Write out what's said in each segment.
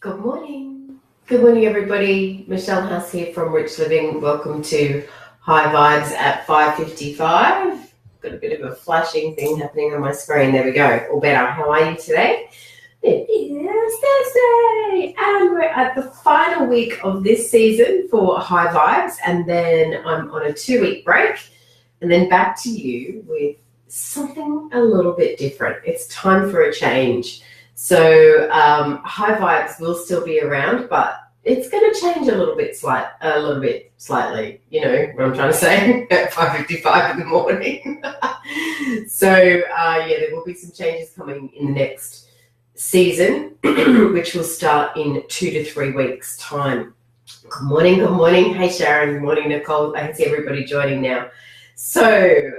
Good morning. Good morning, everybody. Michelle House here from Rich Living. Welcome to High Vibes at 5:55. Got a bit of a flashing thing happening on my screen. There we go. All better. How are you today? It is Thursday, and we're at the final week of this season for High Vibes, and then I'm on a 2-week break, and then back to you with something a little bit different. It's time for a change. So High Vibes will still be around, but it's going to change a little bit slightly. You know what I'm trying to say at 5:55 in the morning. So there will be some changes coming in the next season, which will start in 2 to 3 weeks' time. Good morning, good morning. Hey Sharon, good morning Nicole. I can see everybody joining now. So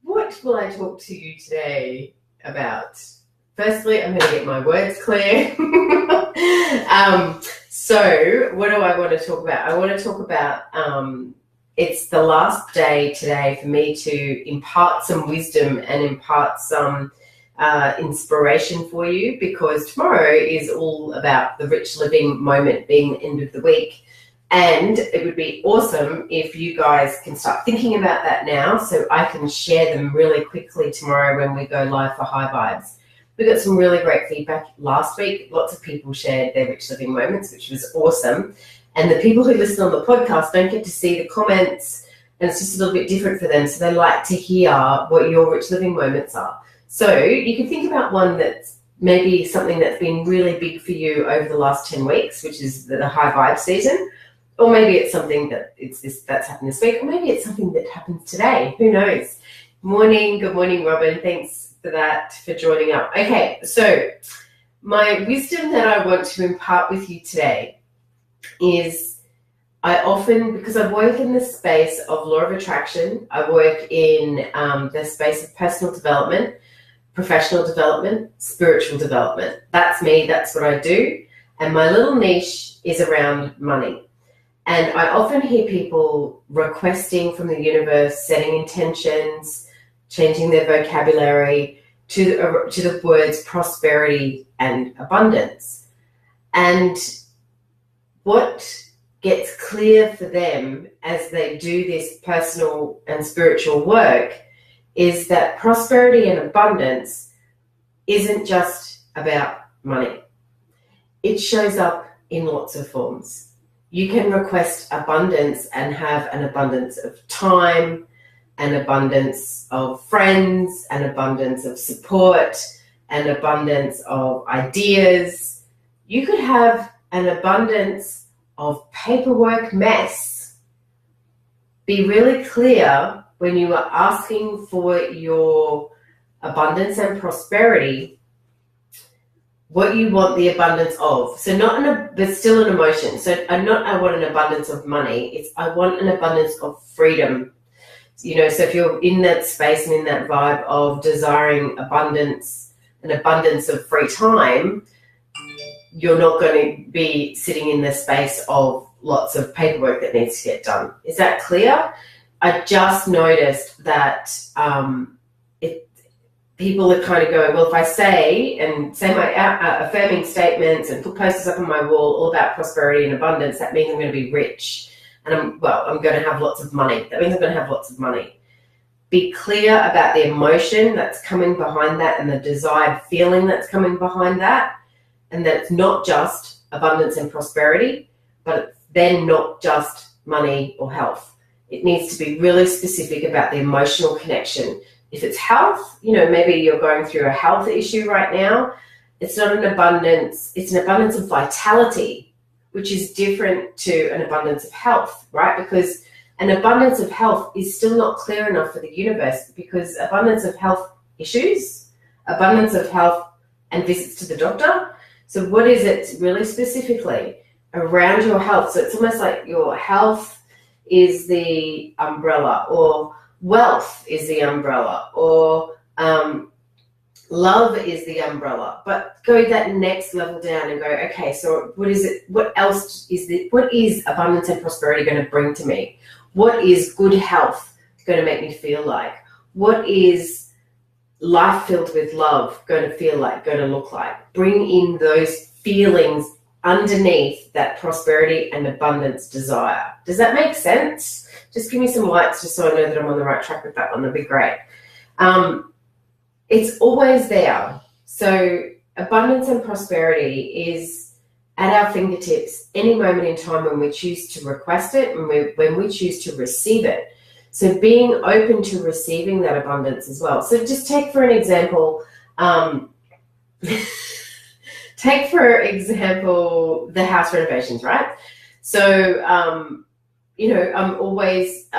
what will I talk to you today about? Firstly, I'm going to get my words clear. So what do I want to talk about? I want to talk about it's the last day today for me to impart some wisdom and impart some inspiration for you, because tomorrow is all about the Rich Living moment being the end of the week. And it would be awesome if you guys can start thinking about that now so I can share them really quickly tomorrow when we go live for High Vibes. We got some really great feedback last week. Lots of people shared their Rich Living moments, which was awesome. And the people who listen on the podcast don't get to see the comments, and it's just a little bit different for them. So they like to hear what your Rich Living moments are. So you can think about one that's maybe something that's been really big for you over the last 10 weeks, which is the High Vibe season. Or maybe it's something that's happened this week, or maybe it's something that happens today. Who knows? Good morning, Robin. Thanks for joining up. Okay, so my wisdom that I want to impart with you today is I often, because I work in the space of law of attraction, I work in the space of personal development, professional development, spiritual development. That's me, that's what I do. And my little niche is around money. And I often hear people requesting from the universe, setting intentions, changing their vocabulary to the words prosperity and abundance. And what gets clear for them as they do this personal and spiritual work is that prosperity and abundance isn't just about money. It shows up in lots of forms. You can request abundance and have an abundance of time, an abundance of friends, an abundance of support, an abundance of ideas. You could have an abundance of paperwork mess. Be really clear when you are asking for your abundance and prosperity, what you want the abundance of. So but still an emotion. So I want an abundance of money. I want an abundance of freedom. You know, so if you're in that space and in that vibe of desiring abundance, an abundance of free time, you're not going to be sitting in the space of lots of paperwork that needs to get done. Is that clear? I just noticed that people are kind of going, well, if I say my affirming statements and put posters up on my wall all about prosperity and abundance, that means I'm going to be rich. And I'm going to have lots of money. That means I'm going to have lots of money. Be clear about the emotion that's coming behind that and the desired feeling that's coming behind that. And that it's not just abundance and prosperity, but it's then not just money or health. It needs to be really specific about the emotional connection. If it's health, maybe you're going through a health issue right now. It's not an abundance. It's an abundance of vitality, which is different to an abundance of health, right? Because an abundance of health is still not clear enough for the universe, because abundance of health issues, abundance of health and visits to the doctor. So what is it really specifically around your health? So it's almost like your health is the umbrella, or wealth is the umbrella, or love is the umbrella. But go that next level down and go, okay, so what is it? What else is it? What is abundance and prosperity going to bring to me? What is good health going to make me feel like? What is life filled with love going to feel like, going to look like? Bring in those feelings underneath that prosperity and abundance desire. Does that make sense? Just give me some lights just so I know that I'm on the right track with that one. That'd be great. It's always there. So abundance and prosperity is at our fingertips any moment in time when we choose to request it and when we choose to receive it. So being open to receiving that abundance as well. So just take for example, the house renovations, right? So, I'm always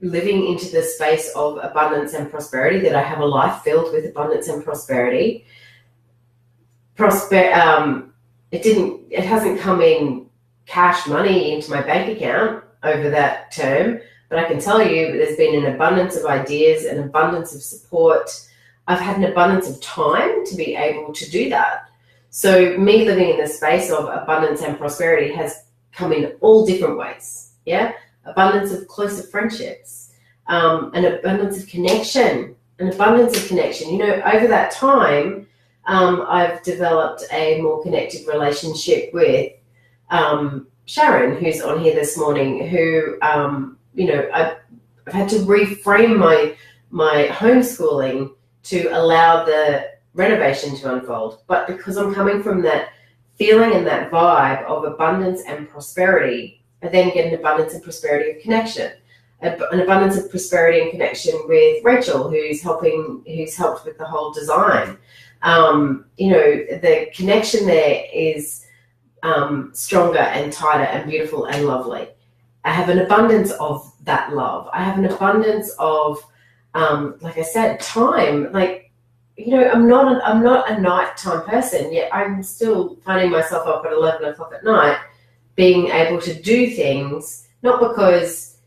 living into the space of abundance and prosperity, that I have a life filled with abundance and prosperity. It hasn't come in cash money into my bank account over that term, but I can tell you there's been an abundance of ideas, an abundance of support. I've had an abundance of time to be able to do that. So me living in the space of abundance and prosperity has come in all different ways. Yeah, abundance of closer friendships, an abundance of connection, over that time, I've developed a more connected relationship with Sharon, who's on here this morning, who, I've had to reframe my homeschooling to allow the renovation to unfold. But because I'm coming from that feeling and that vibe of abundance and prosperity, I then get an abundance and prosperity of connection, an abundance of prosperity and connection with Rachel, who's helped with the whole design. The connection there is stronger and tighter and beautiful and lovely. I have an abundance of that love. I have an abundance of, like I said, time. I'm not a nighttime person, yet I'm still finding myself up at 11 o'clock at night, being able to do things, not because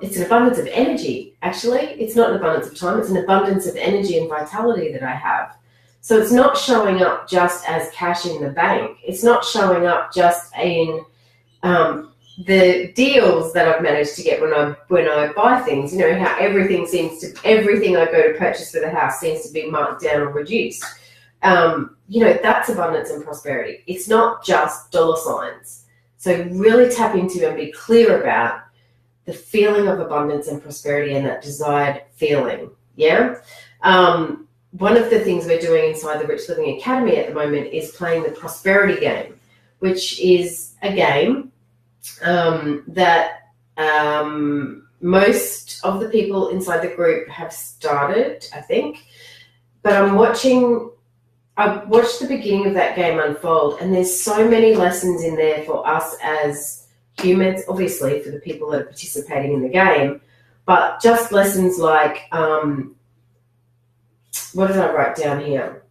it's an abundance of energy, actually. It's not an abundance of time, it's an abundance of energy and vitality that I have. So it's not showing up just as cash in the bank. It's not showing up just in the deals that I've managed to get when I buy things. How everything I go to purchase for the house seems to be marked down or reduced. That's abundance and prosperity. It's not just dollar signs. So really tap into and be clear about the feeling of abundance and prosperity and that desired feeling. Yeah. One of the things we're doing inside the Rich Living Academy at the moment is playing the prosperity game, which is a game that most of the people inside the group have started, I think. But I've watched the beginning of that game unfold, and there's so many lessons in there for us as humans, obviously for the people that are participating in the game, but just lessons like, what did I write down here?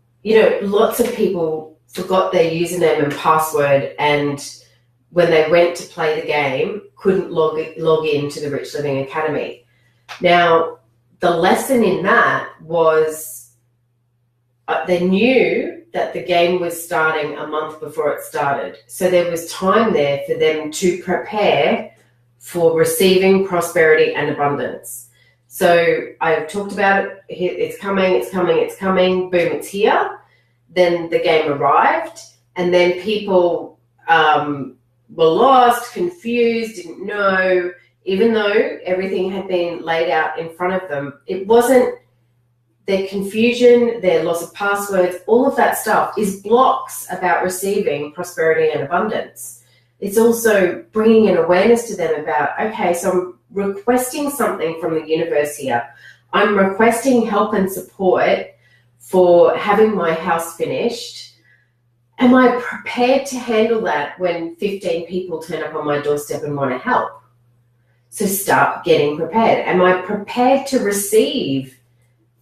Lots of people forgot their username and password, and when they went to play the game, couldn't log in to the Rich Living Academy. Now, the lesson in that was they knew that the game was starting a month before it started. So there was time there for them to prepare for receiving prosperity and abundance. So I've talked about it. It's coming. Boom, it's here. Then the game arrived, and then people were lost, confused, didn't know, even though everything had been laid out in front of them. It wasn't their confusion, their loss of passwords, all of that stuff is blocks about receiving prosperity and abundance. It's also bringing an awareness to them about, okay, so I'm requesting something from the universe here. I'm requesting help and support for having my house finished. Am I prepared to handle that when 15 people turn up on my doorstep and want to help? So start getting prepared. Am I prepared to receive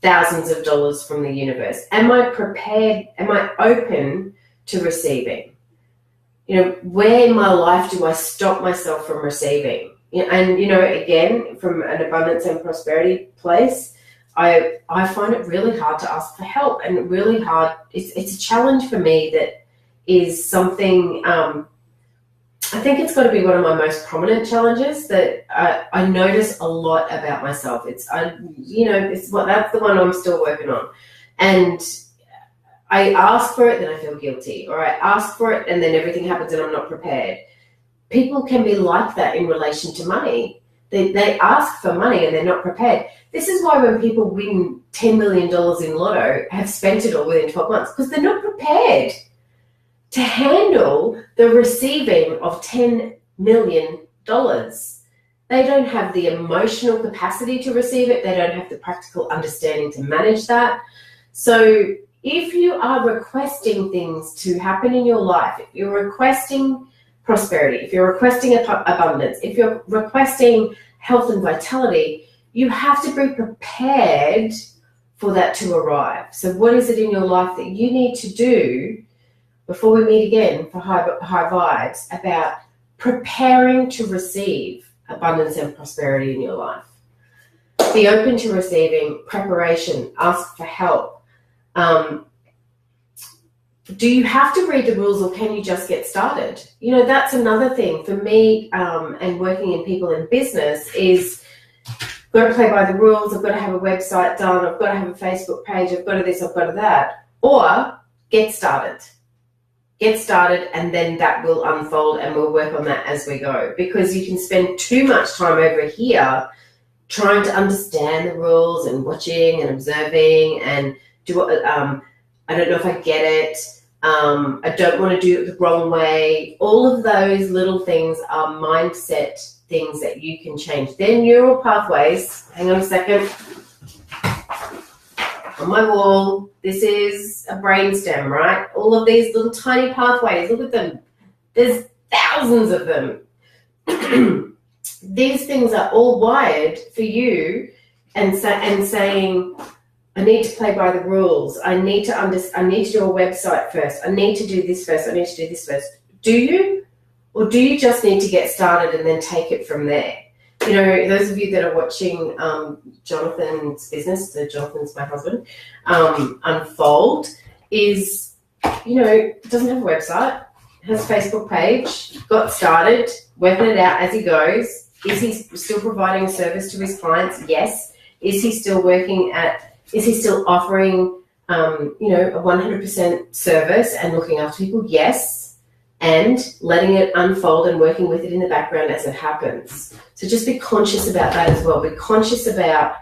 thousands of dollars from the universe? Am I prepared? Am I open to receiving? Where in my life do I stop myself from receiving? And, again, from an abundance and prosperity place, I find it really hard to ask for help, and really hard. It's a challenge for me that is something, I think it's got to be one of my most prominent challenges that I notice a lot about myself. That's the one I'm still working on. And I ask for it, then I feel guilty, or I ask for it and then everything happens and I'm not prepared. People can be like that in relation to money. They ask for money and they're not prepared. This is why when people win $10 million in lotto, have spent it all within 12 months, because they're not prepared to handle the receiving of $10 million. They don't have the emotional capacity to receive it. They don't have the practical understanding to manage that. So if you are requesting things to happen in your life, if you're requesting prosperity, if you're requesting abundance, if you're requesting health and vitality, you have to be prepared for that to arrive. So what is it in your life that you need to do before we meet again for high vibes about preparing to receive abundance and prosperity in your life? Be open to receiving, preparation, ask for help. Do you have to read the rules, or can you just get started? You know, that's another thing for me, and working in people in business is I've got to play by the rules. I've got to have a website done. I've got to have a Facebook page. I've got to this, I've got to that. Or get started. Get started, and then that will unfold and we'll work on that as we go. Because you can spend too much time over here trying to understand the rules and watching and observing and I don't know if I get it. I don't want to do it the wrong way. All of those little things are mindset things that you can change. They're neural pathways. Hang on a second. On my wall, this is a brainstem, right? All of these little tiny pathways, look at them. There's thousands of them. These things are all wired for you and saying, I need to play by the rules. I need to do a website first. I need to do this first. I need to do this first. Do you? Or do you just need to get started and then take it from there? You know, those of you that are watching Jonathan's business, so Jonathan's my husband, unfold is, you know, doesn't have a website, has a Facebook page, got started, working it out as he goes. Is he still providing a service to his clients? Yes. Is he still offering, you know, a 100% service and looking after people? Yes. And letting it unfold and working with it in the background as it happens. So just be conscious about that as well. Be conscious about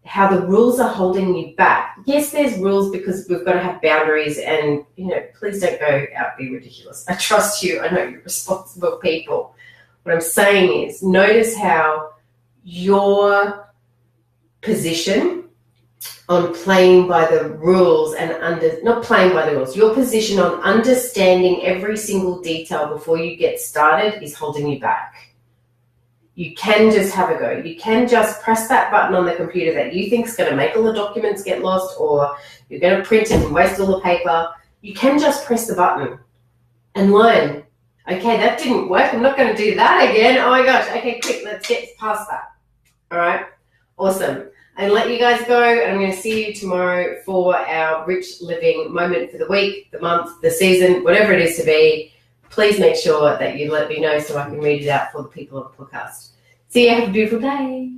how the rules are holding you back. Yes, there's rules because we've got to have boundaries and, you know, please don't go out and be ridiculous. I trust you. I know you're responsible people. What I'm saying is notice how your position on playing by the rules and not playing by the rules, your position on understanding every single detail before you get started is holding you back. You can just have a go. You can just press that button on the computer that you think is going to make all the documents get lost, or you're going to print it and waste all the paper. You can just press the button and learn. Okay, that didn't work. I'm not going to do that again. Oh my gosh. Okay, quick, let's get past that. All right, awesome. And let you guys go, and I'm going to see you tomorrow for our rich living moment for the week, the month, the season, whatever it is to be. Please make sure that you let me know so I can read it out for the people on the podcast. See you. Have a beautiful day.